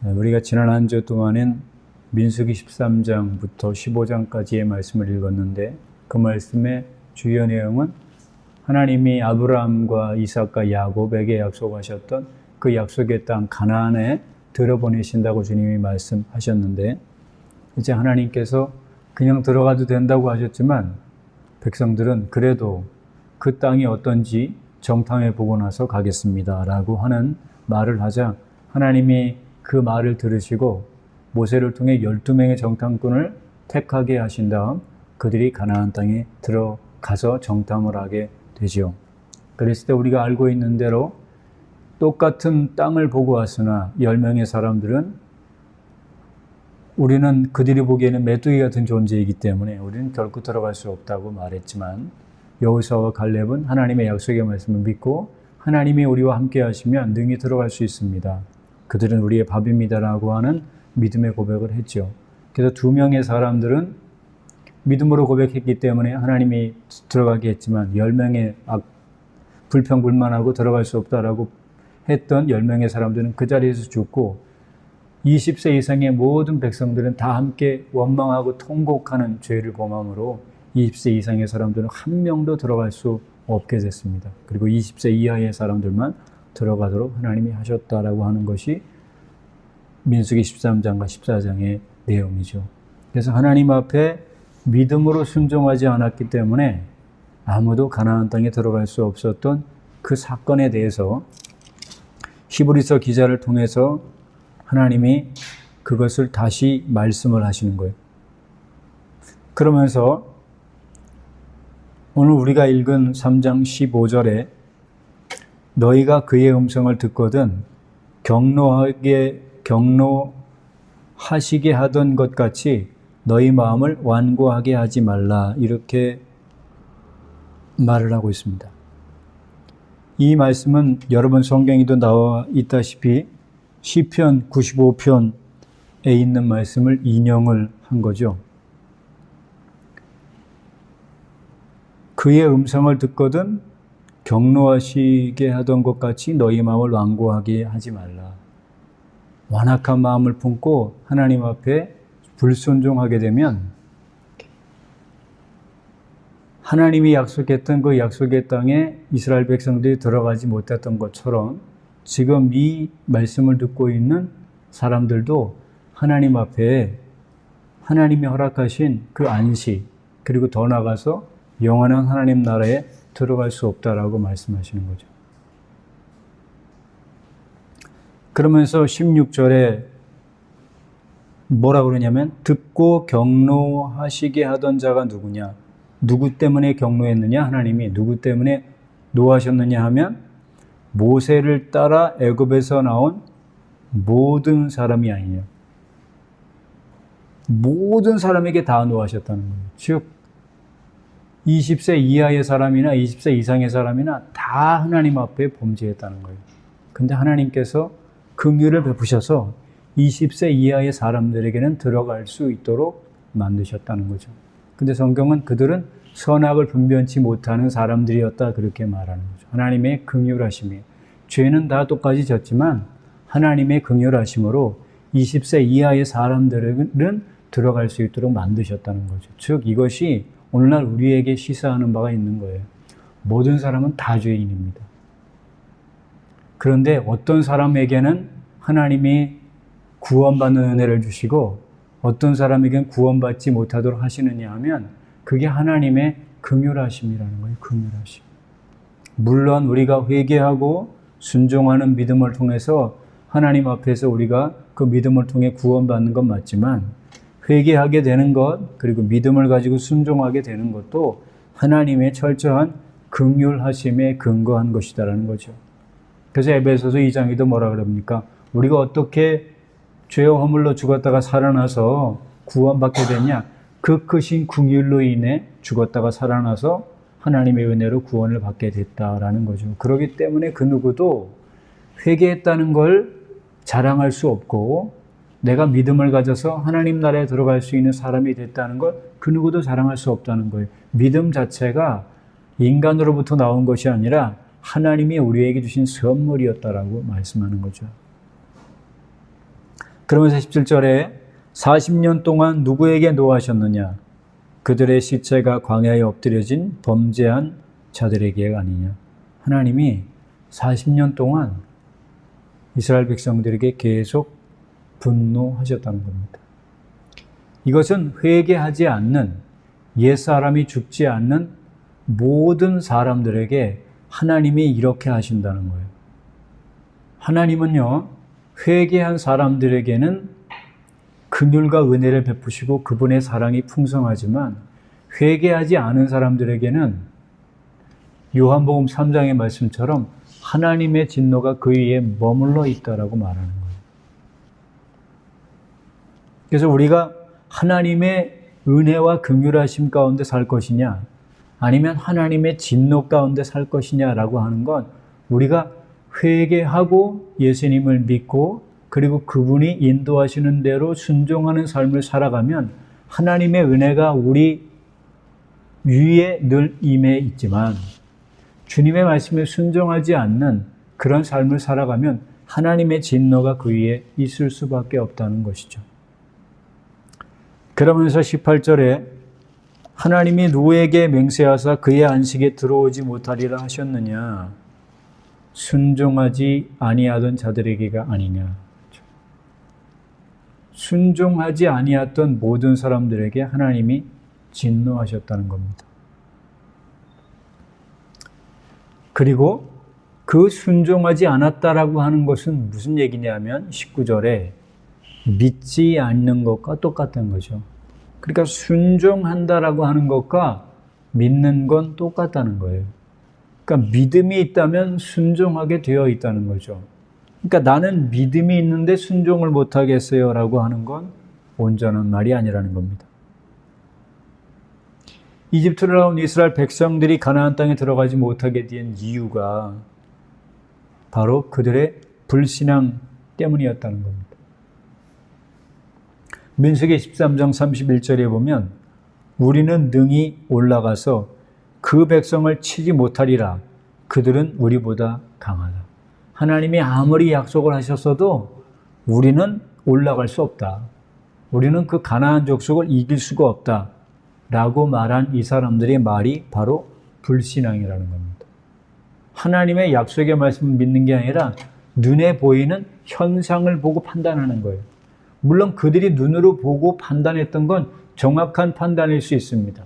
우리가 지난 한 주 동안엔 민수기 13장부터 15장까지의 말씀을 읽었는데 그 말씀의 주요 내용은 하나님이 아브라함과 이삭과 야곱에게 약속하셨던 그 약속의 땅 가나안에 들어보내신다고 주님이 말씀하셨는데 이제 하나님께서 그냥 들어가도 된다고 하셨지만 백성들은 그래도 그 땅이 어떤지 정탐해 보고 나서 가겠습니다 라고 하는 말을 하자 하나님이 그 말을 들으시고 모세를 통해 12명의 정탐꾼을 택하게 하신 다음 그들이 가나안 땅에 들어가서 정탐을 하게 되죠. 그랬을 때 우리가 알고 있는 대로 똑같은 땅을 보고 왔으나 10명의 사람들은 우리는 그들이 보기에는 메뚜기 같은 존재이기 때문에 우리는 결코 들어갈 수 없다고 말했지만 여호수아와 갈렙은 하나님의 약속의 말씀을 믿고 하나님이 우리와 함께 하시면 능히 들어갈 수 있습니다. 그들은 우리의 밥입니다라고 하는 믿음의 고백을 했죠. 그래서 2명의 사람들은 믿음으로 고백했기 때문에 하나님이 들어가게 했지만 10명의 불평불만하고 들어갈 수 없다라고 했던 10명의 사람들은 그 자리에서 죽고 20세 이상의 모든 백성들은 다 함께 원망하고 통곡하는 죄를 범함으로 20세 이상의 사람들은 한 명도 들어갈 수 없게 됐습니다. 그리고 20세 이하의 사람들만 들어가도록 하나님이 하셨다라고 하는 것이 민수기 13장과 14장의 내용이죠. 그래서 하나님 앞에 믿음으로 순종하지 않았기 때문에 아무도 가나안 땅에 들어갈 수 없었던 그 사건에 대해서 히브리서 기자를 통해서 하나님이 그것을 다시 말씀을 하시는 거예요. 그러면서 오늘 우리가 읽은 3장 15절에 너희가 그의 음성을 듣거든 경노하시게 하던 것 같이 너희 마음을 완고하게 하지 말라 이렇게 말을 하고 있습니다. 이 말씀은 여러분 성경에도 나와 있다시피 시편 95편에 있는 말씀을 인용을 한 거죠. 그의 음성을 듣거든 경노하시게 하던 것 같이 너희 마음을 완고하게 하지 말라. 완악한 마음을 품고 하나님 앞에 불순종하게 되면 하나님이 약속했던 그 약속의 땅에 이스라엘 백성들이 들어가지 못했던 것처럼 지금 이 말씀을 듣고 있는 사람들도 하나님 앞에 하나님이 허락하신 그 안식 그리고 더 나아가서 영원한 하나님 나라에 들어갈 수 없다라고 말씀하시는 거죠. 그러면서 16절에 뭐라 그러냐면 듣고 경노하시게 하던 자가 누구냐? 누구 때문에 경노했느냐? 하나님이 누구 때문에 노하셨느냐 하면 모세를 따라 애굽에서 나온 모든 사람이 아니냐. 모든 사람에게 다 노하셨다는 거예요. 즉 20세 이하의 사람이나 20세 이상의 사람이나 다 하나님 앞에 범죄했다는 거예요. 근데 하나님께서 긍휼을 베푸셔서 20세 이하의 사람들에게는 들어갈 수 있도록 만드셨다는 거죠. 근데 성경은 그들은 선악을 분별치 못하는 사람들이었다 그렇게 말하는 거죠. 하나님의 긍휼하심이 죄는 다 똑같이 졌지만 하나님의 긍휼하심으로 20세 이하의 사람들은 들어갈 수 있도록 만드셨다는 거죠. 즉 이것이 오늘날 우리에게 시사하는 바가 있는 거예요. 모든 사람은 다 죄인입니다. 그런데 어떤 사람에게는 하나님이 구원받는 은혜를 주시고 어떤 사람에게는 구원받지 못하도록 하시느냐 하면 그게 하나님의 긍휼하심이라는 거예요. 긍휼하심. 물론 우리가 회개하고 순종하는 믿음을 통해서 하나님 앞에서 우리가 그 믿음을 통해 구원받는 건 맞지만 회개하게 되는 것 그리고 믿음을 가지고 순종하게 되는 것도 하나님의 철저한 긍휼하심에 근거한 것이다라는 거죠. 그래서 에베소서 2장에도 뭐라 그럽니까? 우리가 어떻게 죄와 허물로 죽었다가 살아나서 구원받게 되냐? 그 크신 긍휼로 인해 죽었다가 살아나서 하나님의 은혜로 구원을 받게 됐다라는 거죠. 그렇기 때문에 그 누구도 회개했다는 걸 자랑할 수 없고 내가 믿음을 가져서 하나님 나라에 들어갈 수 있는 사람이 됐다는 걸 그 누구도 자랑할 수 없다는 거예요. 믿음 자체가 인간으로부터 나온 것이 아니라 하나님이 우리에게 주신 선물이었다라고 말씀하는 거죠. 그러면서 17절에 40년 동안 누구에게 노하셨느냐? 그들의 시체가 광야에 엎드려진 범죄한 자들에게 아니냐? 하나님이 40년 동안 이스라엘 백성들에게 계속 분노하셨다는 겁니다. 이것은 회개하지 않는, 옛사람이 죽지 않는 모든 사람들에게 하나님이 이렇게 하신다는 거예요. 하나님은요, 회개한 사람들에게는 긍휼과 은혜를 베푸시고 그분의 사랑이 풍성하지만 회개하지 않은 사람들에게는 요한복음 3장의 말씀처럼 하나님의 진노가 그 위에 머물러 있다라고 말하는 거예요. 그래서 우리가 하나님의 은혜와 긍휼하심 가운데 살 것이냐, 아니면 하나님의 진노 가운데 살 것이냐라고 하는 건 우리가 회개하고 예수님을 믿고 그리고 그분이 인도하시는 대로 순종하는 삶을 살아가면 하나님의 은혜가 우리 위에 늘 임해 있지만 주님의 말씀에 순종하지 않는 그런 삶을 살아가면 하나님의 진노가 그 위에 있을 수밖에 없다는 것이죠. 그러면서 18절에 하나님이 누구에게 맹세하사 그의 안식에 들어오지 못하리라 하셨느냐? 순종하지 아니하던 자들에게가 아니냐? 순종하지 아니했던 모든 사람들에게 하나님이 진노하셨다는 겁니다. 그리고 그 순종하지 않았다라고 하는 것은 무슨 얘기냐면 19절에 믿지 않는 것과 똑같은 거죠. 그러니까 순종한다라고 하는 것과 믿는 건 똑같다는 거예요. 그러니까 믿음이 있다면 순종하게 되어 있다는 거죠. 그러니까 나는 믿음이 있는데 순종을 못하겠어요 라고 하는 건 온전한 말이 아니라는 겁니다. 이집트를 나온 이스라엘 백성들이 가나안 땅에 들어가지 못하게 된 이유가 바로 그들의 불신앙 때문이었다는 겁니다. 민수기 13장 31절에 보면 우리는 능히 올라가서 그 백성을 치지 못하리라. 그들은 우리보다 강하다. 하나님이 아무리 약속을 하셨어도 우리는 올라갈 수 없다. 우리는 그 가나안 족속을 이길 수가 없다. 라고 말한 이 사람들의 말이 바로 불신앙이라는 겁니다. 하나님의 약속의 말씀을 믿는 게 아니라 눈에 보이는 현상을 보고 판단하는 거예요. 물론 그들이 눈으로 보고 판단했던 건 정확한 판단일 수 있습니다.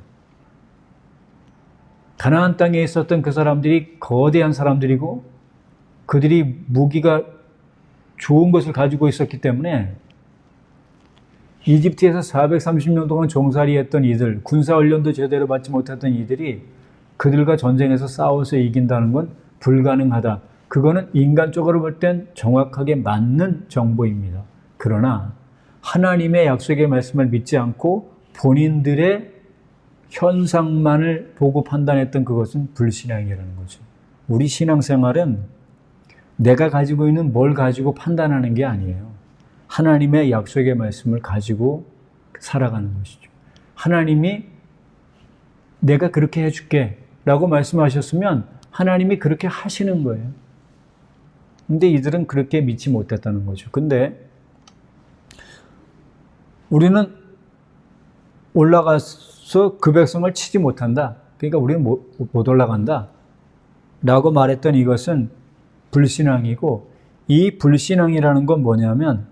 가나안 땅에 있었던 그 사람들이 거대한 사람들이고 그들이 무기가 좋은 것을 가지고 있었기 때문에 이집트에서 430년 동안 종살이했던 이들, 군사훈련도 제대로 받지 못했던 이들이 그들과 전쟁에서 싸워서 이긴다는 건 불가능하다. 그거는 인간적으로 볼 땐 정확하게 맞는 정보입니다. 그러나 하나님의 약속의 말씀을 믿지 않고 본인들의 현상만을 보고 판단했던 그것은 불신앙이라는 거죠. 우리 신앙생활은 내가 가지고 있는 뭘 가지고 판단하는 게 아니에요. 하나님의 약속의 말씀을 가지고 살아가는 것이죠. 하나님이 내가 그렇게 해줄게 라고 말씀하셨으면 하나님이 그렇게 하시는 거예요. 근데 이들은 그렇게 믿지 못했다는 거죠. 근데 우리는 올라가서 그 백성을 치지 못한다. 그러니까 우리는 못 올라간다. 라고 말했던 이것은 불신앙이고 이 불신앙이라는 건 뭐냐면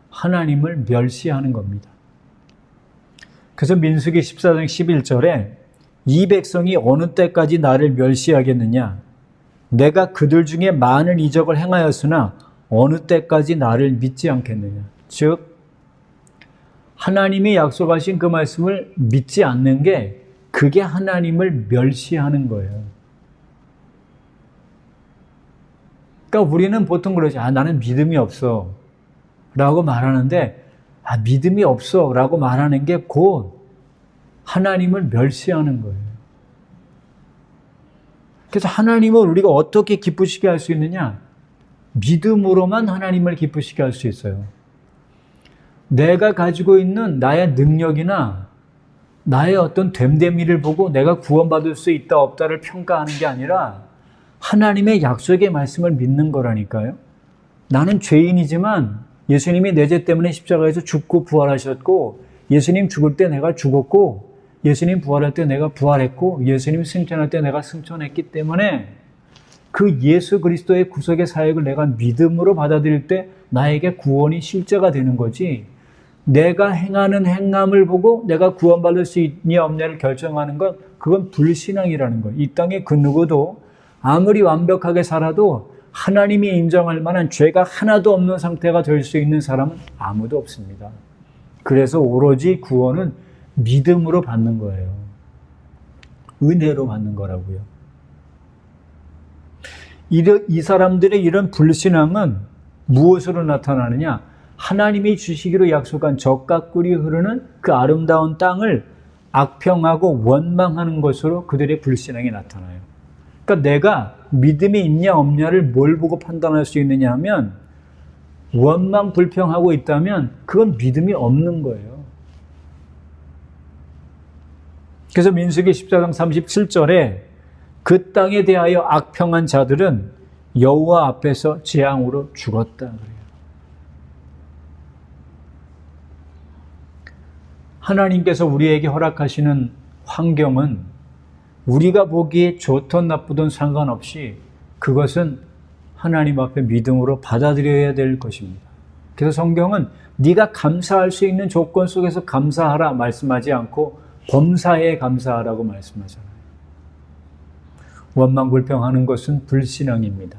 하나님을 멸시하는 겁니다. 그래서 민수기 14장 11절에 이 백성이 어느 때까지 나를 멸시하겠느냐? 내가 그들 중에 많은 이적을 행하였으나 어느 때까지 나를 믿지 않겠느냐? 즉 하나님이 약속하신 그 말씀을 믿지 않는 게 그게 하나님을 멸시하는 거예요. 그러니까 우리는 보통 그러죠. 나는 믿음이 없어 라고 말하는데 믿음이 없어 라고 말하는 게 곧 하나님을 멸시하는 거예요. 그래서 하나님을 우리가 어떻게 기쁘시게 할 수 있느냐? 믿음으로만 하나님을 기쁘시게 할 수 있어요. 내가 가지고 있는 나의 능력이나 나의 어떤 됨됨이를 보고 내가 구원받을 수 있다 없다를 평가하는 게 아니라 하나님의 약속의 말씀을 믿는 거라니까요. 나는 죄인이지만 예수님이 내 죄 때문에 십자가에서 죽고 부활하셨고, 예수님 죽을 때 내가 죽었고, 예수님 부활할 때 내가 부활했고, 예수님 승천할 때 내가 승천했기 때문에 그 예수 그리스도의 구속의 사역을 내가 믿음으로 받아들일 때 나에게 구원이 실제가 되는 거지, 내가 행하는 행함을 보고 내가 구원받을 수 있냐 없냐를 결정하는 건 그건 불신앙이라는 거예요. 이 땅에 그 누구도 아무리 완벽하게 살아도 하나님이 인정할 만한 죄가 하나도 없는 상태가 될 수 있는 사람은 아무도 없습니다. 그래서 오로지 구원은 믿음으로 받는 거예요. 은혜로 받는 거라고요. 이 사람들의 이런 불신앙은 무엇으로 나타나느냐? 하나님이 주시기로 약속한 젖과 꿀이 흐르는 그 아름다운 땅을 악평하고 원망하는 것으로 그들의 불신앙이 나타나요. 그러니까 내가 믿음이 있냐 없냐를 뭘 보고 판단할 수 있느냐 하면, 원망 불평하고 있다면 그건 믿음이 없는 거예요. 그래서 민수기 14장 37절에 그 땅에 대하여 악평한 자들은 여호와 앞에서 재앙으로 죽었다 그래요. 하나님께서 우리에게 허락하시는 환경은 우리가 보기에 좋든 나쁘든 상관없이 그것은 하나님 앞에 믿음으로 받아들여야 될 것입니다. 그래서 성경은 네가 감사할 수 있는 조건 속에서 감사하라 말씀하지 않고 범사에 감사하라고 말씀하잖아요. 원망불평하는 것은 불신앙입니다.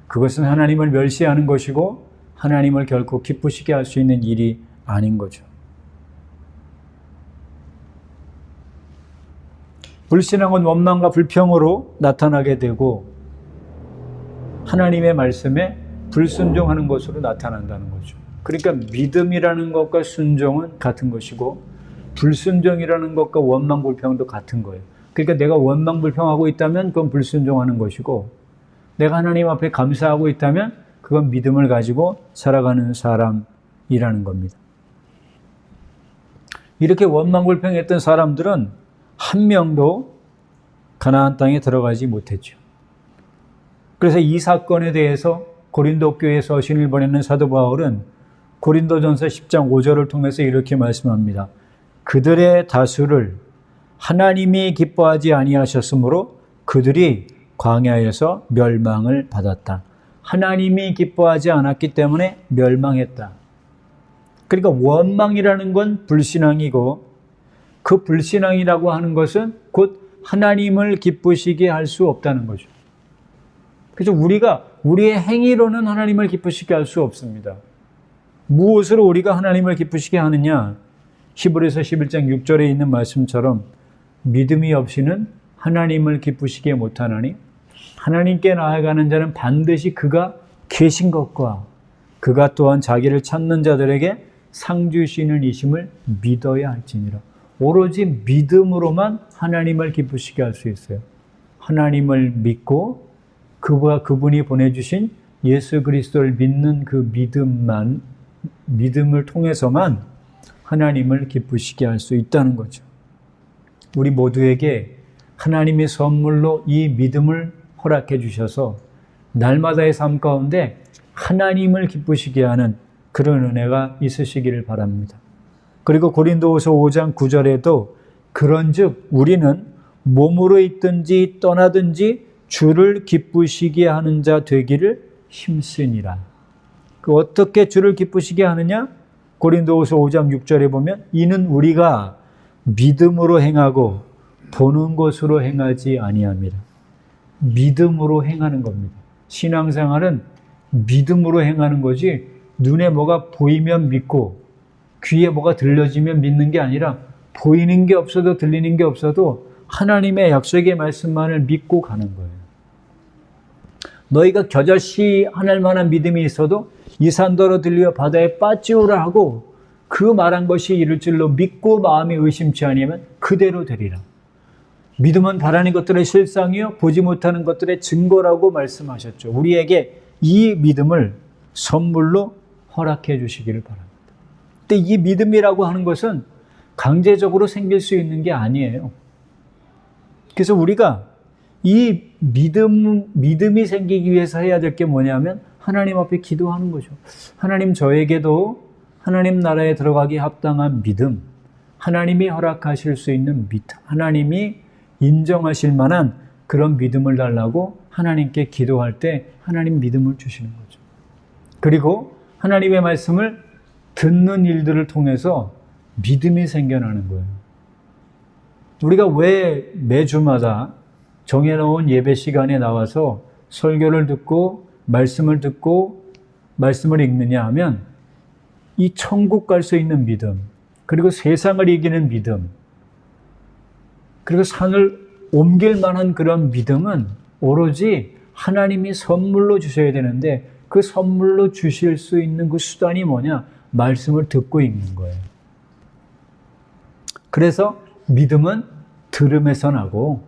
그것은 하나님을 멸시하는 것이고 하나님을 결코 기쁘시게 할 수 있는 일이 아닌 거죠. 불신앙은 원망과 불평으로 나타나게 되고 하나님의 말씀에 불순종하는 것으로 나타난다는 거죠. 그러니까 믿음이라는 것과 순종은 같은 것이고 불순종이라는 것과 원망 불평도 같은 거예요. 그러니까 내가 원망 불평하고 있다면 그건 불순종하는 것이고, 내가 하나님 앞에 감사하고 있다면 그건 믿음을 가지고 살아가는 사람이라는 겁니다. 이렇게 원망 불평했던 사람들은 한 명도 가나안 땅에 들어가지 못했죠. 그래서 이 사건에 대해서 고린도 교회에 서신을 보내는 사도 바울은 고린도전서 10장 5절을 통해서 이렇게 말씀합니다. 그들의 다수를 하나님이 기뻐하지 아니하셨으므로 그들이 광야에서 멸망을 받았다. 하나님이 기뻐하지 않았기 때문에 멸망했다. 그러니까 원망이라는 건 불신앙이고, 그 불신앙이라고 하는 것은 곧 하나님을 기쁘시게 할 수 없다는 거죠. 그래서 우리가 우리의 행위로는 하나님을 기쁘시게 할 수 없습니다. 무엇으로 우리가 하나님을 기쁘시게 하느냐? 히브리서 11장 6절에 있는 말씀처럼 믿음이 없이는 하나님을 기쁘시게 못하나니 하나님께 나아가는 자는 반드시 그가 계신 것과 그가 또한 자기를 찾는 자들에게 상 주시는 이심을 믿어야 할지니라. 오로지 믿음으로만 하나님을 기쁘시게 할 수 있어요. 하나님을 믿고 그분이 보내주신 예수 그리스도를 믿는 그 믿음을 통해서만 하나님을 기쁘시게 할 수 있다는 거죠. 우리 모두에게 하나님의 선물로 이 믿음을 허락해 주셔서 날마다의 삶 가운데 하나님을 기쁘시게 하는 그런 은혜가 있으시기를 바랍니다. 그리고 고린도후서 5장 9절에도 그런즉 우리는 몸으로 있든지 떠나든지 주를 기쁘시게 하는 자 되기를 힘쓰니라. 어떻게 주를 기쁘시게 하느냐? 고린도후서 5장 6절에 보면 이는 우리가 믿음으로 행하고 보는 것으로 행하지 아니함이라. 믿음으로 행하는 겁니다. 신앙생활은 믿음으로 행하는 거지, 눈에 뭐가 보이면 믿고 귀에 뭐가 들려지면 믿는 게 아니라, 보이는 게 없어도 들리는 게 없어도 하나님의 약속의 말씀만을 믿고 가는 거예요. 너희가 겨자씨 하늘 만한 믿음이 있어도 이 산더러 들려 바다에 빠지오라 하고 그 말한 것이 이룰 줄로 믿고 마음이 의심치 아니하면 그대로 되리라. 믿음은 바라는 것들의 실상이요 보지 못하는 것들의 증거라고 말씀하셨죠. 우리에게 이 믿음을 선물로 허락해 주시기를 바랍니다. 근데 이 믿음이라고 하는 것은 강제적으로 생길 수 있는 게 아니에요. 그래서 우리가 이 믿음이 생기기 위해서 해야 될 게 뭐냐면 하나님 앞에 기도하는 거죠. 하나님, 저에게도 하나님 나라에 들어가기 합당한 믿음, 하나님이 허락하실 수 있는 믿음, 하나님이 인정하실 만한 그런 믿음을 달라고 하나님께 기도할 때 하나님 믿음을 주시는 거죠. 그리고 하나님의 말씀을 듣는 일들을 통해서 믿음이 생겨나는 거예요. 우리가 왜 매주마다 정해놓은 예배 시간에 나와서 설교를 듣고 말씀을 읽느냐 하면 이 천국 갈 수 있는 믿음, 그리고 세상을 이기는 믿음, 그리고 산을 옮길 만한 그런 믿음은 오로지 하나님이 선물로 주셔야 되는데 그 선물로 주실 수 있는 그 수단이 뭐냐? 말씀을 듣고 읽는 거예요. 그래서 믿음은 들음에서 나고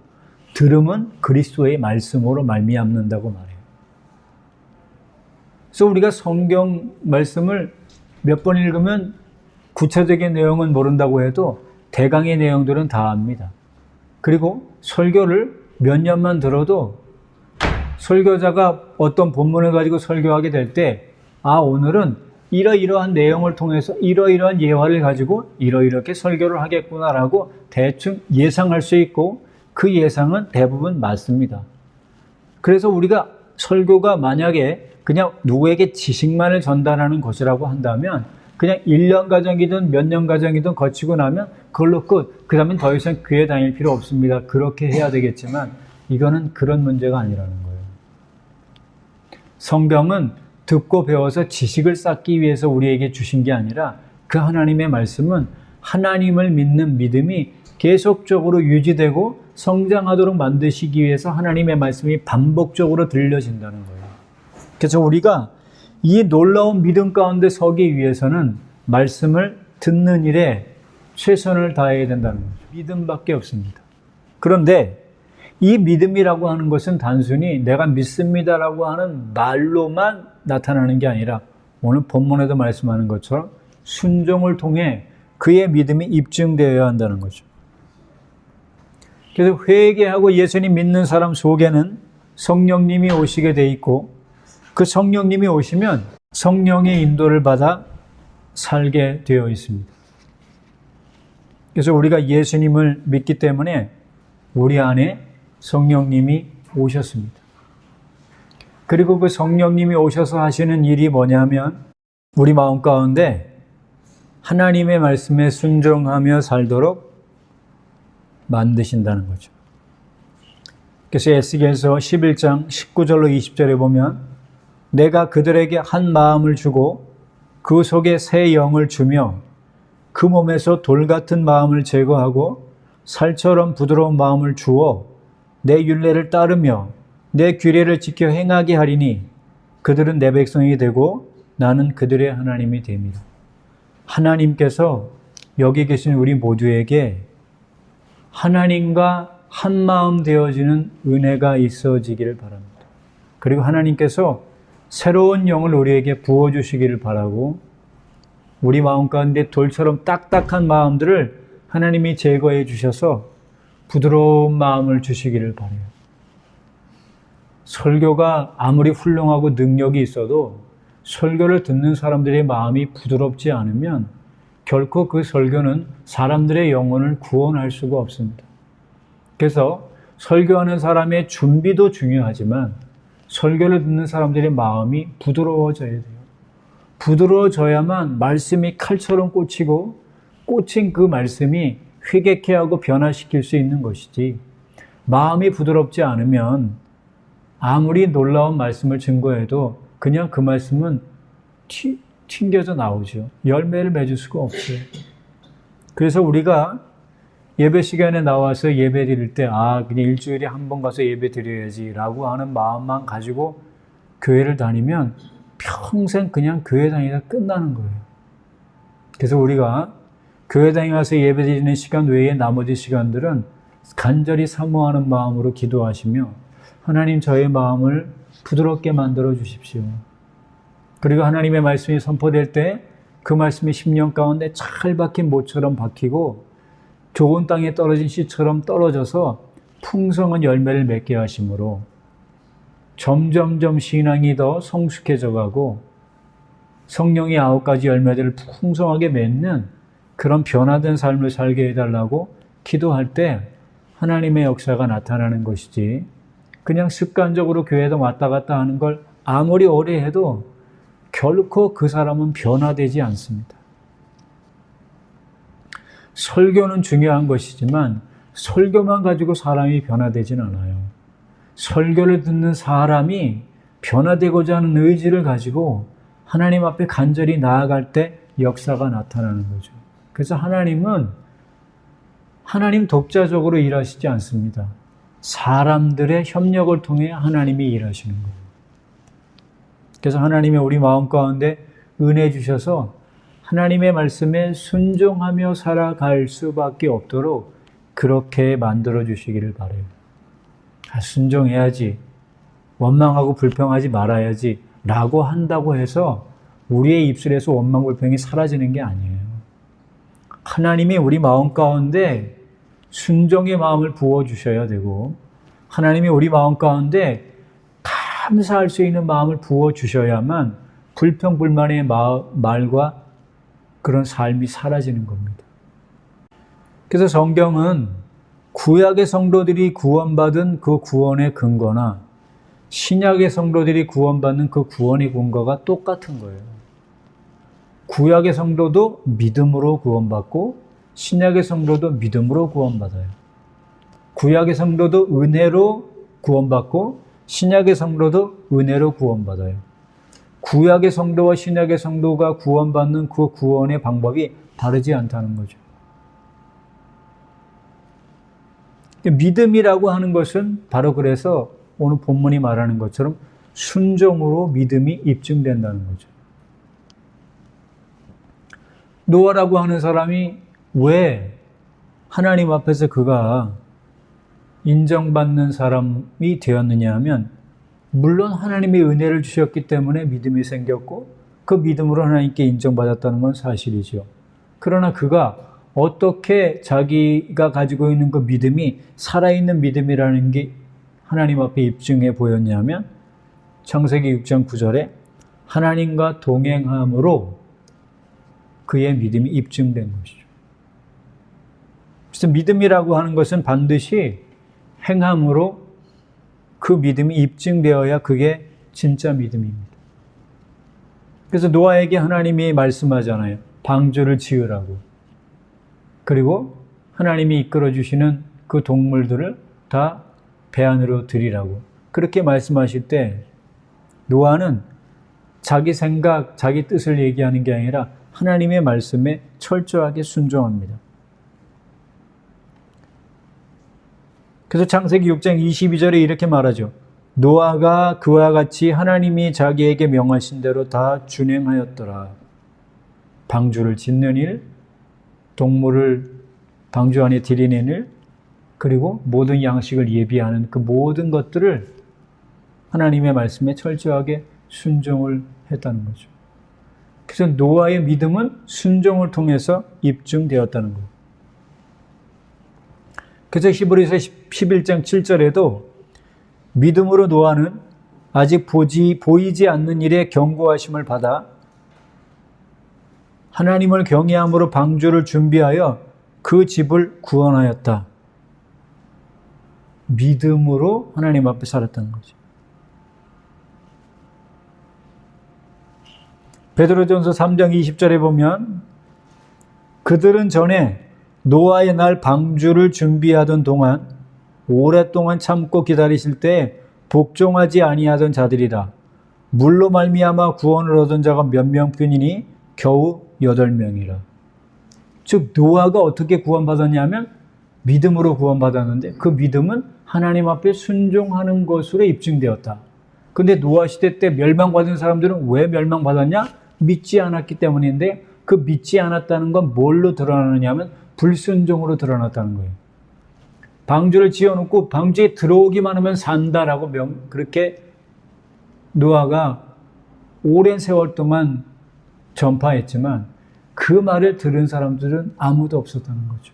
들음은 그리스도의 말씀으로 말미암는다고 말해요. 그래서 우리가 성경 말씀을 몇 번 읽으면 구체적인 내용은 모른다고 해도 대강의 내용들은 다 압니다. 그리고 설교를 몇 년만 들어도 설교자가 어떤 본문을 가지고 설교하게 될 때, 오늘은 이러이러한 내용을 통해서 이러이러한 예화를 가지고 이러이렇게 설교를 하겠구나라고 대충 예상할 수 있고 그 예상은 대부분 맞습니다. 그래서 우리가 설교가 만약에 그냥 누구에게 지식만을 전달하는 것이라고 한다면 그냥 1년 과정이든 몇 년 과정이든 거치고 나면 그걸로 끝. 그 다음엔 더 이상 교회 다닐 필요 없습니다. 그렇게 해야 되겠지만 이거는 그런 문제가 아니라는 거예요. 성경은 듣고 배워서 지식을 쌓기 위해서 우리에게 주신 게 아니라 그 하나님의 말씀은 하나님을 믿는 믿음이 계속적으로 유지되고 성장하도록 만드시기 위해서 하나님의 말씀이 반복적으로 들려진다는 거예요. 그래서 우리가 이 놀라운 믿음 가운데 서기 위해서는 말씀을 듣는 일에 최선을 다해야 된다는 거죠. 믿음밖에 없습니다. 그런데 이 믿음이라고 하는 것은 단순히 내가 믿습니다라고 하는 말로만 나타나는 게 아니라 오늘 본문에도 말씀하는 것처럼 순종을 통해 그의 믿음이 입증되어야 한다는 거죠. 그래서 회개하고 예수님 믿는 사람 속에는 성령님이 오시게 돼 있고 그 성령님이 오시면 성령의 인도를 받아 살게 되어 있습니다. 그래서 우리가 예수님을 믿기 때문에 우리 안에 성령님이 오셨습니다. 그리고 그 성령님이 오셔서 하시는 일이 뭐냐면 우리 마음 가운데 하나님의 말씀에 순종하며 살도록 만드신다는 거죠. 그래서 에스겔서 11장 19절로 20절에 보면 내가 그들에게 한 마음을 주고 그 속에 새 영을 주며 그 몸에서 돌 같은 마음을 제거하고 살처럼 부드러운 마음을 주어 내 율례를 따르며 내 규례를 지켜 행하게 하리니 그들은 내 백성이 되고 나는 그들의 하나님이 됩니다. 하나님께서 여기 계신 우리 모두에게 하나님과 한 마음 되어지는 은혜가 있어지기를 바랍니다. 그리고 하나님께서 새로운 영을 우리에게 부어주시기를 바라고 우리 마음 가운데 돌처럼 딱딱한 마음들을 하나님이 제거해 주셔서 부드러운 마음을 주시기를 바라요. 설교가 아무리 훌륭하고 능력이 있어도 설교를 듣는 사람들의 마음이 부드럽지 않으면 결코 그 설교는 사람들의 영혼을 구원할 수가 없습니다. 그래서 설교하는 사람의 준비도 중요하지만 설교를 듣는 사람들의 마음이 부드러워져야 돼요. 부드러워져야만 말씀이 칼처럼 꽂히고 꽂힌 그 말씀이 회개케 하고 변화시킬 수 있는 것이지 마음이 부드럽지 않으면 아무리 놀라운 말씀을 증거해도 그냥 그 말씀은 튕겨져 나오죠. 열매를 맺을 수가 없어요. 그래서 우리가 예배 시간에 나와서 예배 드릴 때 그냥 일주일에 한 번 가서 예배 드려야지 라고 하는 마음만 가지고 교회를 다니면 평생 그냥 교회 다니다 끝나는 거예요. 그래서 우리가 교회 다니면서 예배 드리는 시간 외에 나머지 시간들은 간절히 사모하는 마음으로 기도하시며 하나님 저의 마음을 부드럽게 만들어 주십시오. 그리고 하나님의 말씀이 선포될 때 그 말씀이 10년 가운데 잘 박힌 모처럼 박히고 좋은 땅에 떨어진 씨처럼 떨어져서 풍성한 열매를 맺게 하심으로 점점점 신앙이 더 성숙해져 가고 성령의 9가지 열매들을 풍성하게 맺는 그런 변화된 삶을 살게 해달라고 기도할 때 하나님의 역사가 나타나는 것이지, 그냥 습관적으로 교회에 왔다 갔다 하는 걸 아무리 오래 해도 결코 그 사람은 변화되지 않습니다. 설교는 중요한 것이지만 설교만 가지고 사람이 변화되진 않아요. 설교를 듣는 사람이 변화되고자 하는 의지를 가지고 하나님 앞에 간절히 나아갈 때 역사가 나타나는 거죠. 그래서 하나님은 하나님 독자적으로 일하시지 않습니다. 사람들의 협력을 통해 하나님이 일하시는 거예요. 그래서 하나님이 우리 마음 가운데 은혜 주셔서 하나님의 말씀에 순종하며 살아갈 수밖에 없도록 그렇게 만들어 주시기를 바라요. 순종해야지, 원망하고 불평하지 말아야지 라고 한다고 해서 우리의 입술에서 원망 불평이 사라지는 게 아니에요. 하나님이 우리 마음 가운데 순종의 마음을 부어주셔야 되고, 하나님이 우리 마음 가운데 감사할 수 있는 마음을 부어주셔야만 불평불만의 말과 그런 삶이 사라지는 겁니다. 그래서 성경은 구약의 성도들이 구원받은 그 구원의 근거나 신약의 성도들이 구원받는 그 구원의 근거가 똑같은 거예요. 구약의 성도도 믿음으로 구원받고 신약의 성도도 믿음으로 구원받아요. 구약의 성도도 은혜로 구원받고 신약의 성도도 은혜로 구원받아요. 구약의 성도와 신약의 성도가 구원받는 그 구원의 방법이 다르지 않다는 거죠. 믿음이라고 하는 것은 바로 그래서 오늘 본문이 말하는 것처럼 순종으로 믿음이 입증된다는 거죠. 노아라고 하는 사람이 왜 하나님 앞에서 그가 인정받는 사람이 되었느냐 하면, 물론 하나님의 은혜를 주셨기 때문에 믿음이 생겼고 그 믿음으로 하나님께 인정받았다는 건 사실이죠. 그러나 그가 어떻게 자기가 가지고 있는 그 믿음이 살아있는 믿음이라는 게 하나님 앞에 입증해 보였냐면, 창세기 6장 9절에 하나님과 동행함으로 그의 믿음이 입증된 것이죠. 그래서 믿음이라고 하는 것은 반드시 행함으로 그 믿음이 입증되어야 그게 진짜 믿음입니다. 그래서 노아에게 하나님이 말씀하잖아요. 방주를 지으라고. 그리고 하나님이 이끌어 주시는 그 동물들을 다 배 안으로 들이라고. 그렇게 말씀하실 때 노아는 자기 생각, 자기 뜻을 얘기하는 게 아니라 하나님의 말씀에 철저하게 순종합니다. 그래서 창세기 6장 22절에 이렇게 말하죠. 노아가 그와 같이 하나님이 자기에게 명하신 대로 다 준행하였더라. 방주를 짓는 일, 동물을 방주 안에 들이는 일, 그리고 모든 양식을 예비하는 그 모든 것들을 하나님의 말씀에 철저하게 순종을 했다는 거죠. 그래서 노아의 믿음은 순종을 통해서 입증되었다는 거예요. 그래서 히브리서 11장 7절에도 믿음으로 노아는 아직 보이지 않는 일에 경고하심을 받아 하나님을 경외함으로 방주를 준비하여 그 집을 구원하였다. 믿음으로 하나님 앞에 살았다는 거죠. 베드로전서 3장 20절에 보면 그들은 전에 노아의 날 방주를 준비하던 동안 오랫동안 참고 기다리실 때 복종하지 아니하던 자들이라. 물로 말미암아 구원을 얻은 자가 몇 명뿐이니 겨우 8명이라. 즉 노아가 어떻게 구원받았냐면 믿음으로 구원받았는데 그 믿음은 하나님 앞에 순종하는 것으로 입증되었다. 근데 노아 시대 때 멸망받은 사람들은 왜 멸망받았냐? 믿지 않았기 때문인데 그 믿지 않았다는 건 뭘로 드러나느냐면 불순종으로 드러났다는 거예요. 방주를 지어놓고 방주에 들어오기만 하면 산다라고 그렇게 노아가 오랜 세월 동안 전파했지만 그 말을 들은 사람들은 아무도 없었다는 거죠.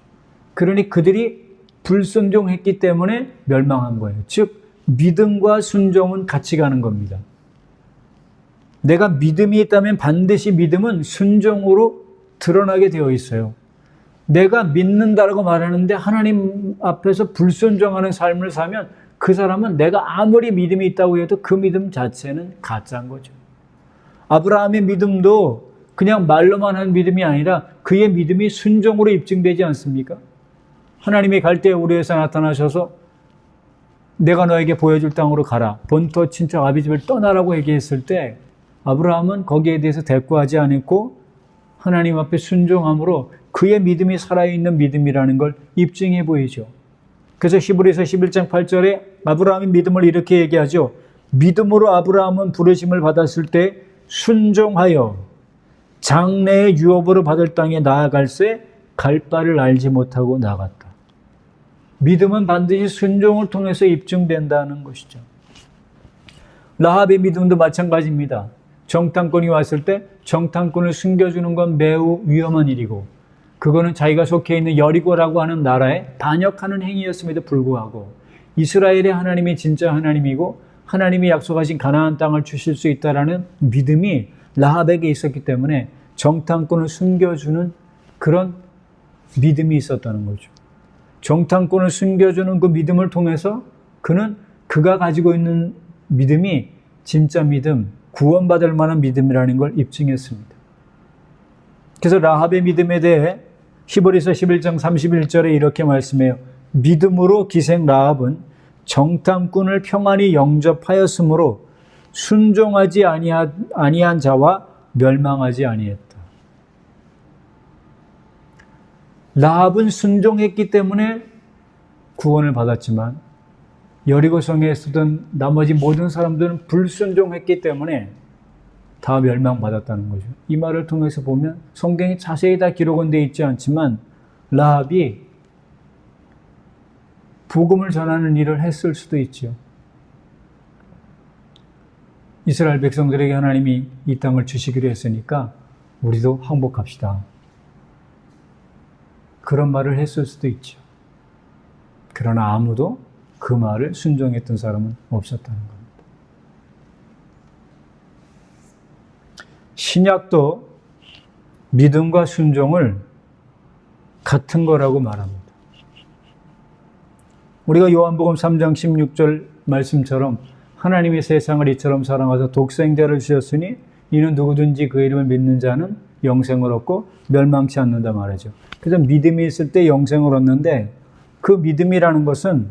그러니 그들이 불순종했기 때문에 멸망한 거예요. 즉 믿음과 순종은 같이 가는 겁니다. 내가 믿음이 있다면 반드시 믿음은 순종으로 드러나게 되어 있어요. 내가 믿는다라고 말하는데 하나님 앞에서 불순종하는 삶을 살면 그 사람은 내가 아무리 믿음이 있다고 해도 그 믿음 자체는 가짜인 거죠. 아브라함의 믿음도 그냥 말로만 한 믿음이 아니라 그의 믿음이 순종으로 입증되지 않습니까? 하나님이 갈대아 우르에서 나타나셔서 내가 너에게 보여줄 땅으로 가라. 본토 친척 아비집을 떠나라고 얘기했을 때 아브라함은 거기에 대해서 대꾸하지 않았고 하나님 앞에 순종함으로 그의 믿음이 살아있는 믿음이라는 걸 입증해 보이죠. 그래서 히브리서 11장 8절에 아브라함의 믿음을 이렇게 얘기하죠. 믿음으로 아브라함은 부르심을 받았을 때 순종하여 장래의 유업으로 받을 땅에 나아갈새 갈 바를 알지 못하고 나갔다. 믿음은 반드시 순종을 통해서 입증된다는 것이죠. 라합의 믿음도 마찬가지입니다. 정탐꾼이 왔을 때 정탐꾼을 숨겨주는 건 매우 위험한 일이고 그거는 자기가 속해 있는 여리고라고 하는 나라에 반역하는 행위였음에도 불구하고 이스라엘의 하나님이 진짜 하나님이고 하나님이 약속하신 가나안 땅을 주실 수 있다라는 믿음이 라합에게 있었기 때문에 정탐꾼을 숨겨주는 그런 믿음이 있었다는 거죠. 정탐꾼을 숨겨주는 그 믿음을 통해서 그는 그가 가지고 있는 믿음이 진짜 믿음, 구원받을 만한 믿음이라는 걸 입증했습니다. 그래서 라합의 믿음에 대해 히브리서 11장 31절에 이렇게 말씀해요. 믿음으로 기생 라합은 정탐꾼을 평안히 영접하였으므로 순종하지 아니한 자와 멸망하지 아니했다. 라합은 순종했기 때문에 구원을 받았지만 여리고성에 있었던 나머지 모든 사람들은 불순종했기 때문에 다 멸망받았다는 거죠. 이 말을 통해서 보면 성경이 자세히 다 기록은 되어 있지 않지만 라합이 복음을 전하는 일을 했을 수도 있죠. 이스라엘 백성들에게 하나님이 이 땅을 주시기로 했으니까 우리도 항복합시다. 그런 말을 했을 수도 있죠. 그러나 아무도 그 말을 순종했던 사람은 없었다는 겁니다. 신약도 믿음과 순종을 같은 거라고 말합니다. 우리가 요한복음 3장 16절 말씀처럼 하나님이 세상을 이처럼 사랑하사 독생자를 주셨으니 이는 누구든지 그 이름을 믿는 자는 영생을 얻고 멸망치 않는다 말하죠. 그래서 믿음이 있을 때 영생을 얻는데 그 믿음이라는 것은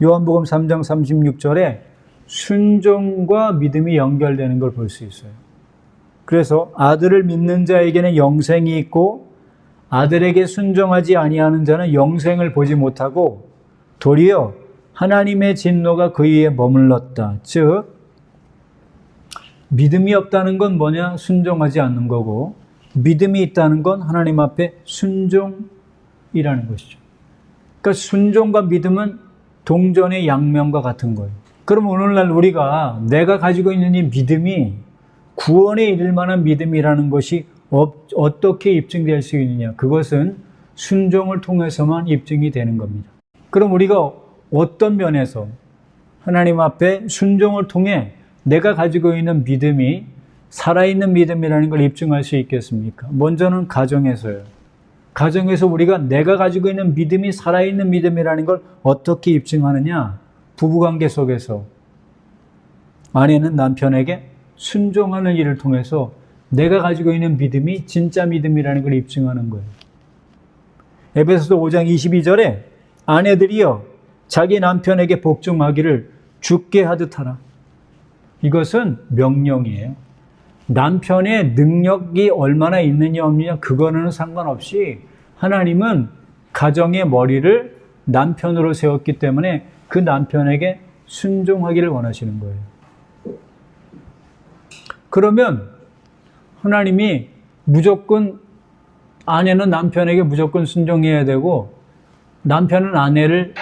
요한복음 3장 36절에 순종과 믿음이 연결되는 걸 볼 수 있어요. 그래서 아들을 믿는 자에게는 영생이 있고 아들에게 순종하지 아니하는 자는 영생을 보지 못하고 도리어 하나님의 진노가 그 위에 머물렀다. 즉 믿음이 없다는 건 뭐냐? 순종하지 않는 거고 믿음이 있다는 건 하나님 앞에 순종이라는 것이죠. 그러니까 순종과 믿음은 동전의 양면과 같은 거예요. 그럼 오늘날 우리가 내가 가지고 있는 이 믿음이 구원에 이를 만한 믿음이라는 것이 어떻게 입증될 수 있느냐? 그것은 순종을 통해서만 입증이 되는 겁니다. 그럼 우리가 어떤 면에서 하나님 앞에 순종을 통해 내가 가지고 있는 믿음이 살아있는 믿음이라는 걸 입증할 수 있겠습니까? 먼저는 가정에서요. 가정에서 우리가 내가 가지고 있는 믿음이 살아있는 믿음이라는 걸 어떻게 입증하느냐? 부부관계 속에서 아내는 남편에게 순종하는 일을 통해서 내가 가지고 있는 믿음이 진짜 믿음이라는 걸 입증하는 거예요. 에베소서 5장 22절에 아내들이여 자기 남편에게 복종하기를 주께 하듯 하라. 이것은 명령이에요. 남편의 능력이 얼마나 있느냐 없느냐 그거는 상관없이 하나님은 가정의 머리를 남편으로 세웠기 때문에 그 남편에게 순종하기를 원하시는 거예요. 그러면 하나님이 무조건 아내는 남편에게 무조건 순종해야 되고 남편은 아내를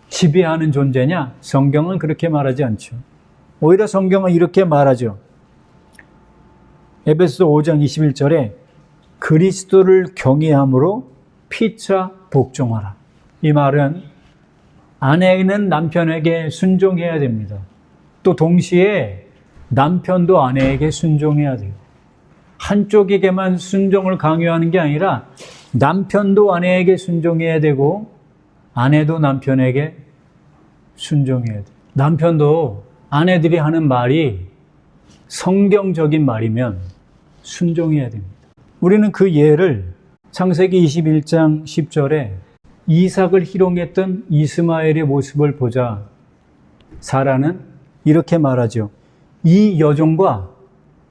지배하는 존재냐? 성경은 그렇게 말하지 않죠. 오히려 성경은 이렇게 말하죠. 에베소서 5장 21절에 그리스도를 경외함으로 피차 복종하라. 이 말은 아내는 남편에게 순종해야 됩니다. 또 동시에 남편도 아내에게 순종해야 돼요. 한쪽에게만 순종을 강요하는 게 아니라 남편도 아내에게 순종해야 되고 아내도 남편에게 순종해야 돼요. 남편도 아내들이 하는 말이 성경적인 말이면 순종해야 됩니다. 우리는 그 예를 창세기 21장 10절에 이삭을 희롱했던 이스마엘의 모습을 보자 사라는 이렇게 말하죠. 이 여종과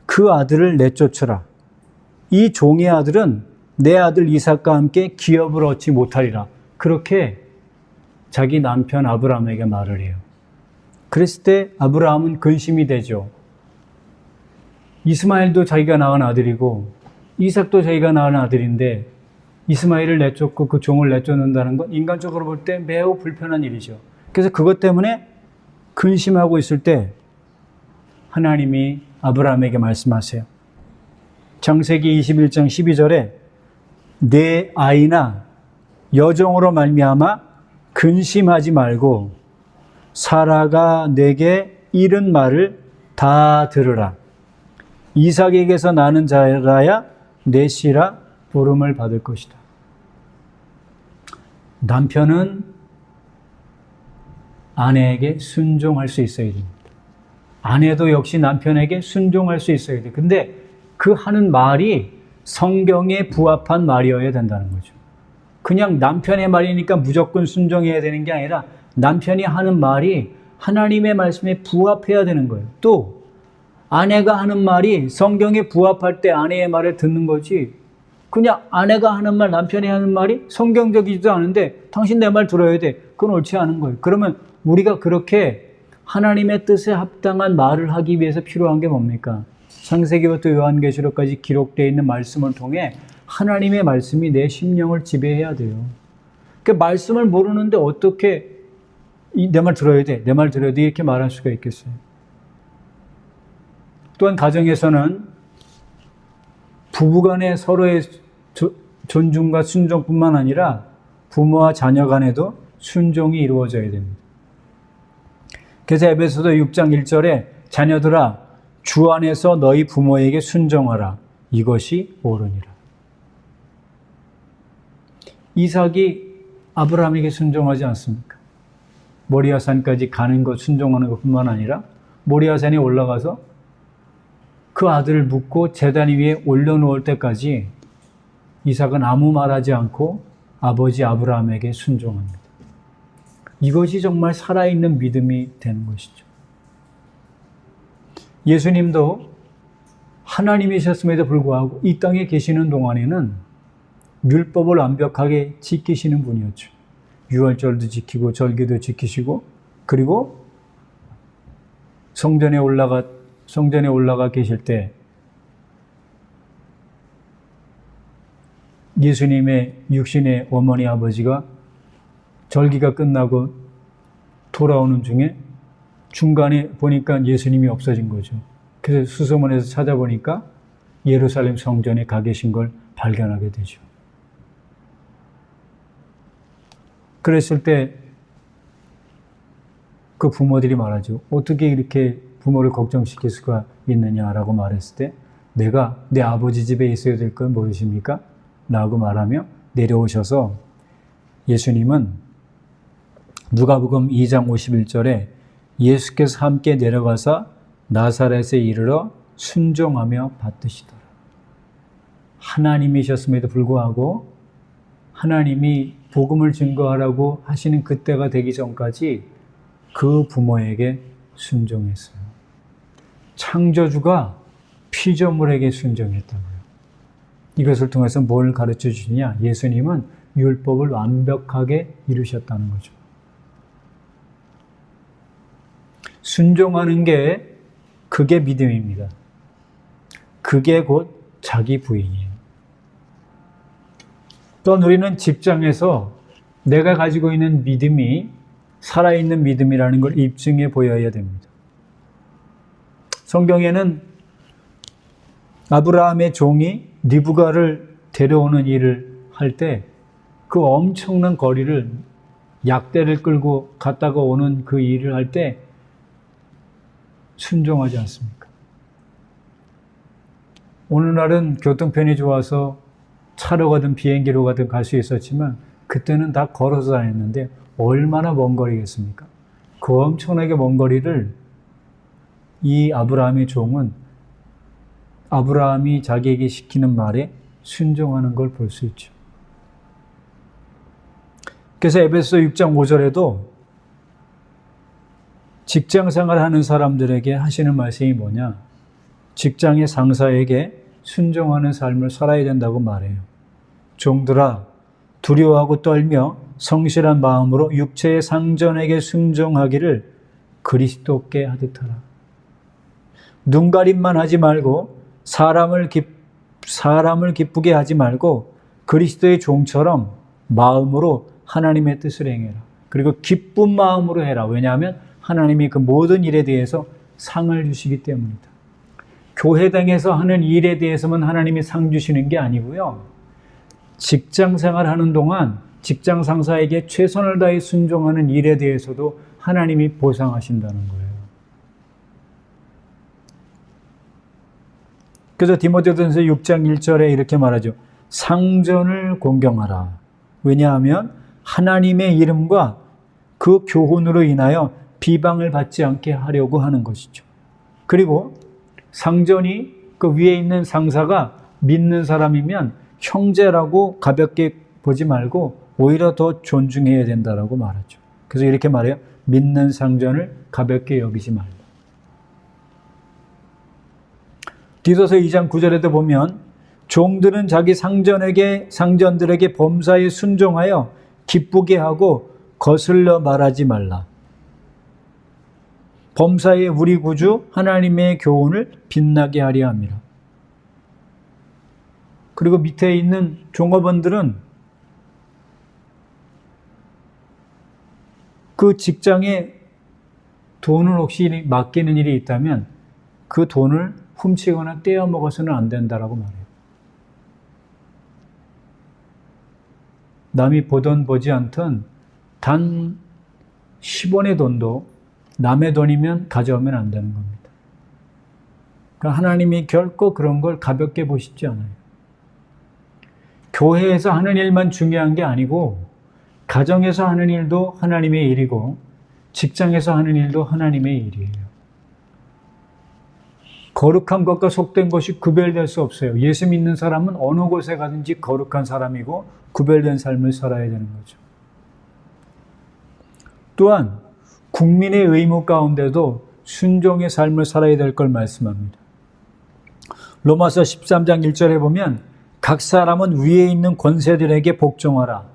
그 아들을 내쫓으라. 이 종의 아들은 내 아들 이삭과 함께 기업을 얻지 못하리라. 그렇게 자기 남편 아브라함에게 말을 해요. 그랬을 때 아브라함은 근심이 되죠. 이스마엘도 자기가 낳은 아들이고 이삭도 자기가 낳은 아들인데 이스마엘을 내쫓고 그 종을 내쫓는다는 건 인간적으로 볼 때 매우 불편한 일이죠. 그래서 그것 때문에 근심하고 있을 때 하나님이 아브라함에게 말씀하세요. 창세기 21장 12절에 내 아이나 여종으로 말미암아 근심하지 말고 사라가 내게 이른 말을 다 들으라. 이삭에게서 나는 자라야 내 씨라 부름을 받을 것이다. 남편은 아내에게 순종할 수 있어야 됩니다. 아내도 역시 남편에게 순종할 수 있어야 돼요. 근데 그 하는 말이 성경에 부합한 말이어야 된다는 거죠. 그냥 남편의 말이니까 무조건 순종해야 되는 게 아니라 남편이 하는 말이 하나님의 말씀에 부합해야 되는 거예요. 또 아내가 하는 말이 성경에 부합할 때 아내의 말을 듣는 거지, 그냥 아내가 하는 말, 남편이 하는 말이 성경적이지도 않은데 당신 내 말 들어야 돼. 그건 옳지 않은 거예요. 그러면 우리가 그렇게 하나님의 뜻에 합당한 말을 하기 위해서 필요한 게 뭡니까? 창세기부터 요한계시록까지 기록되어 있는 말씀을 통해 하나님의 말씀이 내 심령을 지배해야 돼요. 그 말씀을 모르는데 어떻게 내 말 들어야 돼, 내 말 들어야 돼 이렇게 말할 수가 있겠어요? 또한 가정에서는 부부간의 서로의 존중과 순종뿐만 아니라 부모와 자녀 간에도 순종이 이루어져야 됩니다. 그래서 에베소서 6장 1절에 자녀들아 주 안에서 너희 부모에게 순종하라. 이것이 옳으니라. 이삭이 아브라함에게 순종하지 않습니까? 모리아산까지 가는 것, 순종하는 것뿐만 아니라 모리아산에 올라가서 그 아들을 묻고 제단 위에 올려놓을 때까지 이삭은 아무 말하지 않고 아버지 아브라함에게 순종합니다. 이것이 정말 살아있는 믿음이 되는 것이죠. 예수님도 하나님이셨음에도 불구하고 이 땅에 계시는 동안에는 율법을 완벽하게 지키시는 분이었죠. 유월절도 지키고 절기도 지키시고, 그리고 성전에 올라가 계실 때 예수님의 육신의 어머니 아버지가 절기가 끝나고 돌아오는 중에 중간에 보니까 예수님이 없어진 거죠. 그래서 수소문에서 찾아보니까 예루살렘 성전에 가 계신 걸 발견하게 되죠. 그랬을 때 그 부모들이 말하죠. 어떻게 이렇게 부모를 걱정시킬 수가 있느냐라고 말했을 때 내가 내 아버지 집에 있어야 될 건 모르십니까? 라고 말하며 내려오셔서 예수님은 누가복음 2장 51절에 예수께서 함께 내려가사 나사렛에 이르러 순종하며 받드시더라. 하나님이셨음에도 불구하고 하나님이 복음을 증거하라고 하시는 그때가 되기 전까지 그 부모에게 순종했어요. 창조주가 피조물에게 순종했다고요. 이것을 통해서 뭘 가르쳐 주시냐? 예수님은 율법을 완벽하게 이루셨다는 거죠. 순종하는 게 그게 믿음입니다. 그게 곧 자기 부인이에요. 또한 우리는 직장에서 내가 가지고 있는 믿음이 살아있는 믿음이라는 걸 입증해 보여야 됩니다. 성경에는 아브라함의 종이 리브가를 데려오는 일을 할 때 그 엄청난 거리를 약대를 끌고 갔다가 오는 그 일을 할 때 순종하지 않습니까? 오늘날은 교통편이 좋아서 차로 가든 비행기로 가든 갈 수 있었지만 그때는 다 걸어서 다녔는데 얼마나 먼 거리겠습니까? 그 엄청나게 먼 거리를 이 아브라함의 종은 아브라함이 자기에게 시키는 말에 순종하는 걸 볼 수 있죠. 그래서 에베소 6장 5절에도 직장 생활하는 사람들에게 하시는 말씀이 뭐냐? 직장의 상사에게 순종하는 삶을 살아야 된다고 말해요. 종들아, 두려워하고 떨며 성실한 마음으로 육체의 상전에게 순종하기를 그리스도께 하듯 하라. 눈가림만 하지 말고 사람을 기쁘게 하지 말고 그리스도의 종처럼 마음으로 하나님의 뜻을 행해라. 그리고 기쁜 마음으로 해라. 왜냐하면 하나님이 그 모든 일에 대해서 상을 주시기 때문이다. 교회당에서 하는 일에 대해서만 하나님이 상 주시는 게 아니고요. 직장 생활하는 동안 직장 상사에게 최선을 다해 순종하는 일에 대해서도 하나님이 보상하신다는 거예요. 그래서 디모데전서 6장 1절에 이렇게 말하죠. 상전을 공경하라. 왜냐하면 하나님의 이름과 그 교훈으로 인하여 비방을 받지 않게 하려고 하는 것이죠. 그리고 상전이 그 위에 있는 상사가 믿는 사람이면 형제라고 가볍게 보지 말고 오히려 더 존중해야 된다라고 말하죠. 그래서 이렇게 말해요. 믿는 상전을 가볍게 여기지 말라. 디도서 2장 9절에도 보면 종들은 자기 상전들에게 범사에 순종하여 기쁘게 하고 거슬러 말하지 말라. 범사에 우리 구주 하나님의 교훈을 빛나게 하려 함이라. 그리고 밑에 있는 종업원들은 그 직장에 돈을 혹시 맡기는 일이 있다면 그 돈을 훔치거나 떼어먹어서는 안 된다라고 말해요. 남이 보던 보지 않던 단 10원의 돈도 남의 돈이면 가져오면 안 되는 겁니다. 그러니까 하나님이 결코 그런 걸 가볍게 보시지 않아요. 교회에서 하는 일만 중요한 게 아니고 가정에서 하는 일도 하나님의 일이고 직장에서 하는 일도 하나님의 일이에요. 거룩한 것과 속된 것이 구별될 수 없어요. 예수 믿는 사람은 어느 곳에 가든지 거룩한 사람이고 구별된 삶을 살아야 되는 거죠. 또한 국민의 의무 가운데도 순종의 삶을 살아야 될 걸 말씀합니다. 로마서 13장 1절에 보면 각 사람은 위에 있는 권세들에게 복종하라.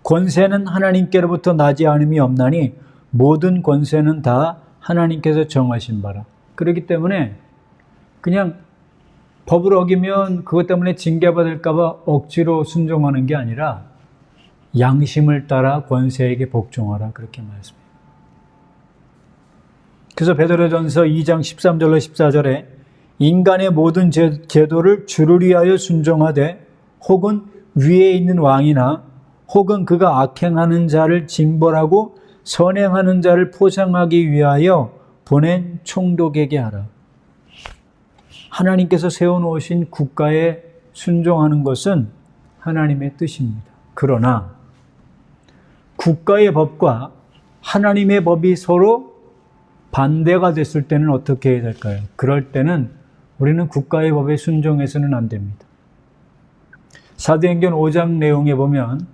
권세는 하나님께로부터 나지 않음이 없나니 모든 권세는 다 하나님께서 정하신 바라. 그렇기 때문에 그냥 법을 어기면 그것 때문에 징계받을까 봐 억지로 순종하는 게 아니라 양심을 따라 권세에게 복종하라. 그렇게 말씀해요. 그래서 베드로전서 2장 13절로 14절에 인간의 모든 제도를 주를 위하여 순종하되 혹은 위에 있는 왕이나 혹은 그가 악행하는 자를 징벌하고 선행하는 자를 포상하기 위하여 보낸 총독에게 하라. 하나님께서 세워놓으신 국가에 순종하는 것은 하나님의 뜻입니다. 그러나 국가의 법과 하나님의 법이 서로 반대가 됐을 때는 어떻게 해야 될까요? 그럴 때는 우리는 국가의 법에 순종해서는 안 됩니다. 사도행전 5장 내용에 보면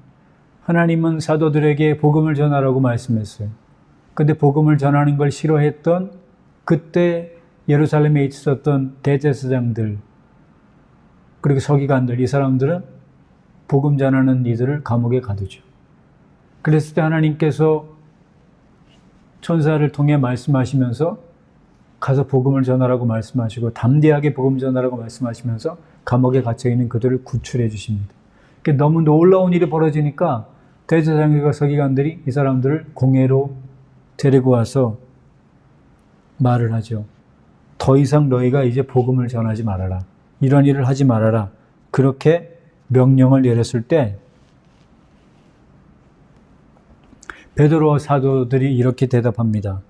하나님은 사도들에게 복음을 전하라고 말씀했어요. 그런데 복음을 전하는 걸 싫어했던 그때 예루살렘에 있었던 대제사장들 그리고 서기관들, 이 사람들은 복음 전하는 이들을 감옥에 가두죠. 그랬을 때 하나님께서 천사를 통해 말씀하시면서 가서 복음을 전하라고 말씀하시고 담대하게 복음 전하라고 말씀하시면서 감옥에 갇혀있는 그들을 구출해 주십니다. 너무 놀라운 일이 벌어지니까 대제사장과 서기관들이 이 사람들을 공회로 데리고 와서 말을 하죠. 더 이상 너희가 이제 복음을 전하지 말아라. 이런 일을 하지 말아라. 그렇게 명령을 내렸을 때 베드로와 사도들이 이렇게 대답합니다.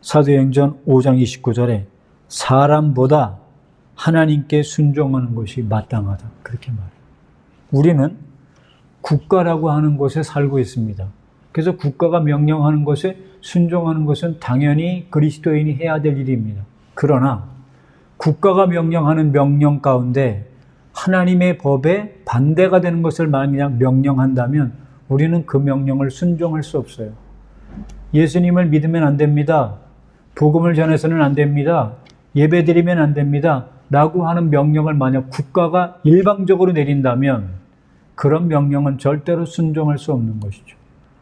사도행전 5장 29절에 사람보다 하나님께 순종하는 것이 마땅하다. 그렇게 말해요. 우리는 국가라고 하는 곳에 살고 있습니다. 그래서 국가가 명령하는 것에 순종하는 것은 당연히 그리스도인이 해야 될 일입니다. 그러나 국가가 명령하는 명령 가운데 하나님의 법에 반대가 되는 것을 만약 명령한다면 우리는 그 명령을 순종할 수 없어요. 예수님을 믿으면 안 됩니다. 복음을 전해서는 안 됩니다. 예배드리면 안 됩니다. 라고 하는 명령을 만약 국가가 일방적으로 내린다면 그런 명령은 절대로 순종할 수 없는 것이죠.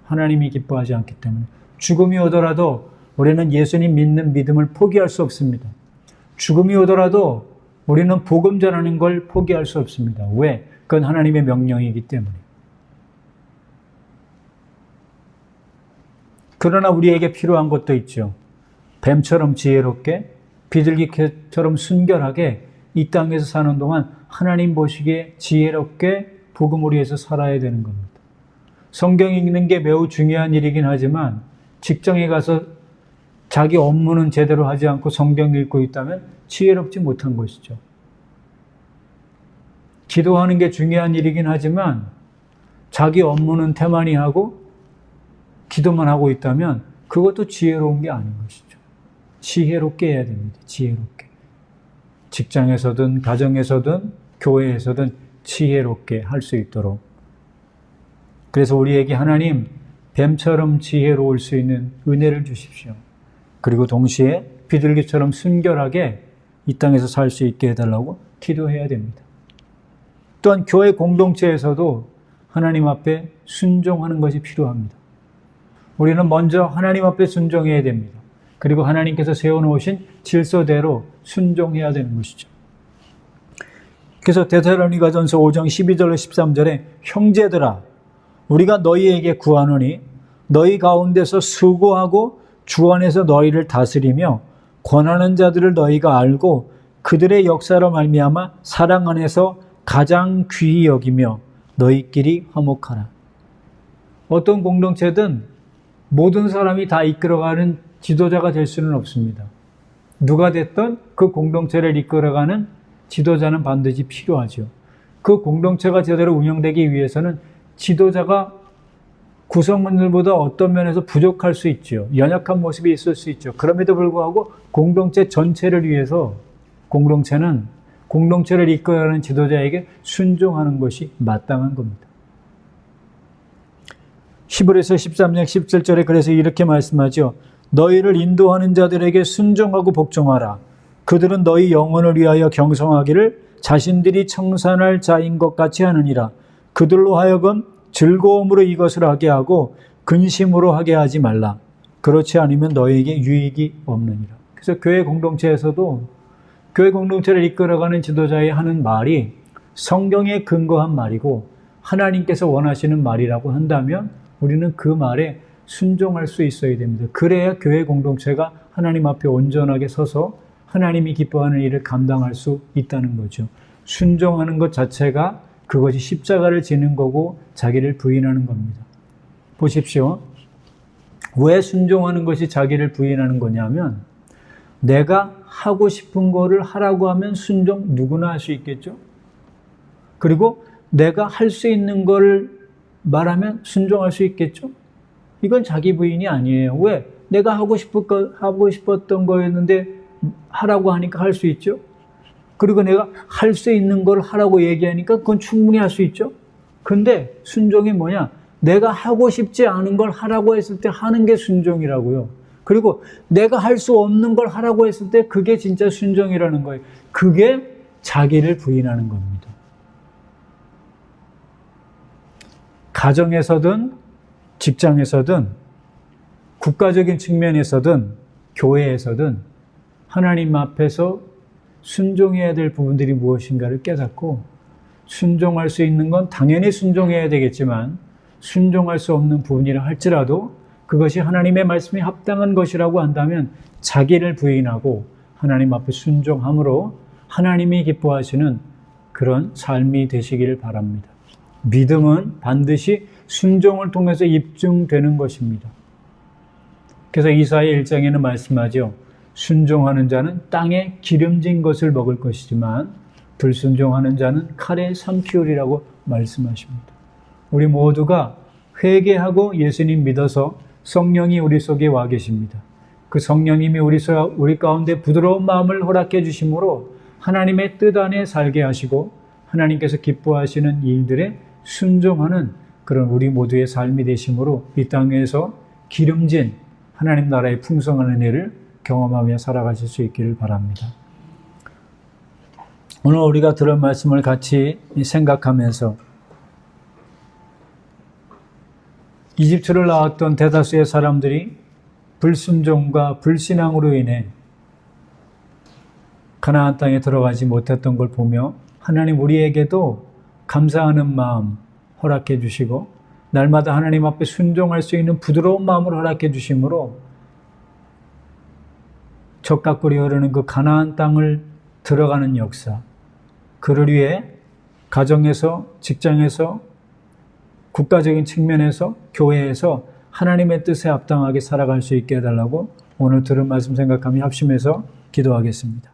하나님이 기뻐하지 않기 때문에. 죽음이 오더라도 우리는 예수님 믿는 믿음을 포기할 수 없습니다. 죽음이 오더라도 우리는 복음 전하는 걸 포기할 수 없습니다. 왜? 그건 하나님의 명령이기 때문에. 그러나 우리에게 필요한 것도 있죠. 뱀처럼 지혜롭게, 비둘기처럼 순결하게 이 땅에서 사는 동안 하나님 보시기에 지혜롭게 복음을 위해서 살아야 되는 겁니다. 성경 읽는 게 매우 중요한 일이긴 하지만 직장에 가서 자기 업무는 제대로 하지 않고 성경 읽고 있다면 지혜롭지 못한 것이죠. 기도하는 게 중요한 일이긴 하지만 자기 업무는 태만히 하고 기도만 하고 있다면 그것도 지혜로운 게 아닌 것이죠. 지혜롭게 해야 됩니다. 지혜롭게. 직장에서든 가정에서든 교회에서든 지혜롭게 할 수 있도록. 그래서 우리에게 하나님 뱀처럼 지혜로울 수 있는 은혜를 주십시오. 그리고 동시에 비둘기처럼 순결하게 이 땅에서 살 수 있게 해달라고 기도해야 됩니다. 또한 교회 공동체에서도 하나님 앞에 순종하는 것이 필요합니다. 우리는 먼저 하나님 앞에 순종해야 됩니다. 그리고 하나님께서 세워놓으신 질서대로 순종해야 되는 것이죠. 그래서 데살로니가전서 5장 12절로 13절에 형제들아 우리가 너희에게 구하노니 너희 가운데서 수고하고 주 안에서 너희를 다스리며 권하는 자들을 너희가 알고 그들의 역사로 말미암아 사랑 안에서 가장 귀히 여기며 너희끼리 화목하라. 어떤 공동체든 모든 사람이 다 이끌어가는 지도자가 될 수는 없습니다. 누가 됐든 그 공동체를 이끌어가는 지도자는 반드시 필요하죠. 그 공동체가 제대로 운영되기 위해서는 지도자가 구성원들보다 어떤 면에서 부족할 수 있죠. 연약한 모습이 있을 수 있죠. 그럼에도 불구하고 공동체 전체를 위해서 공동체는 공동체를 이끌어가는 지도자에게 순종하는 것이 마땅한 겁니다. 히브리서 13장 17절에 그래서 이렇게 말씀하죠. 너희를 인도하는 자들에게 순종하고 복종하라. 그들은 너희 영혼을 위하여 경성하기를 자신들이 청산할 자인 것 같이 하느니라. 그들로 하여금 즐거움으로 이것을 하게 하고 근심으로 하게 하지 말라. 그렇지 않으면 너희에게 유익이 없느니라. 그래서 교회 공동체에서도 교회 공동체를 이끌어가는 지도자의 하는 말이 성경에 근거한 말이고 하나님께서 원하시는 말이라고 한다면 우리는 그 말에 순종할 수 있어야 됩니다. 그래야 교회 공동체가 하나님 앞에 온전하게 서서 하나님이 기뻐하는 일을 감당할 수 있다는 거죠. 순종하는 것 자체가 그것이 십자가를 지는 거고 자기를 부인하는 겁니다. 보십시오. 왜 순종하는 것이 자기를 부인하는 거냐면 내가 하고 싶은 거를 하라고 하면 순종 누구나 할 수 있겠죠. 그리고 내가 할 수 있는 걸 말하면 순종할 수 있겠죠. 이건 자기 부인이 아니에요. 왜? 내가 하고 싶었던 거였는데 하라고 하니까 할 수 있죠. 그리고 내가 할 수 있는 걸 하라고 얘기하니까 그건 충분히 할 수 있죠. 근데 순종이 뭐냐? 내가 하고 싶지 않은 걸 하라고 했을 때 하는 게 순종이라고요. 그리고 내가 할 수 없는 걸 하라고 했을 때 그게 진짜 순종이라는 거예요. 그게 자기를 부인하는 겁니다. 가정에서든 직장에서든 국가적인 측면에서든 교회에서든 하나님 앞에서 순종해야 될 부분들이 무엇인가를 깨닫고 순종할 수 있는 건 당연히 순종해야 되겠지만 순종할 수 없는 부분이라 할지라도 그것이 하나님의 말씀에 합당한 것이라고 한다면 자기를 부인하고 하나님 앞에 순종함으로 하나님이 기뻐하시는 그런 삶이 되시기를 바랍니다. 믿음은 반드시 순종을 통해서 입증되는 것입니다. 그래서 이사야 1장에는 말씀하죠. 순종하는 자는 땅에 기름진 것을 먹을 것이지만 불순종하는 자는 칼에 삼키우리라고 말씀하십니다. 우리 모두가 회개하고 예수님 믿어서 성령이 우리 속에 와 계십니다. 그 성령님이 우리 가운데 부드러운 마음을 허락해 주심으로 하나님의 뜻 안에 살게 하시고 하나님께서 기뻐하시는 일들에 순종하는 그런 우리 모두의 삶이 되심으로 이 땅에서 기름진 하나님 나라의 풍성한 은혜를 경험하며 살아가실 수 있기를 바랍니다. 오늘 우리가 들은 말씀을 같이 생각하면서 이집트를 나왔던 대다수의 사람들이 불순종과 불신앙으로 인해 가나안 땅에 들어가지 못했던 걸 보며 하나님 우리에게도 감사하는 마음 허락해 주시고 날마다 하나님 앞에 순종할 수 있는 부드러운 마음을 허락해 주심으로 적각골이 흐르는 그 가나안 땅을 들어가는 역사, 그를 위해 가정에서, 직장에서, 국가적인 측면에서, 교회에서 하나님의 뜻에 합당하게 살아갈 수 있게 해달라고 오늘 들은 말씀 생각하며 합심해서 기도하겠습니다.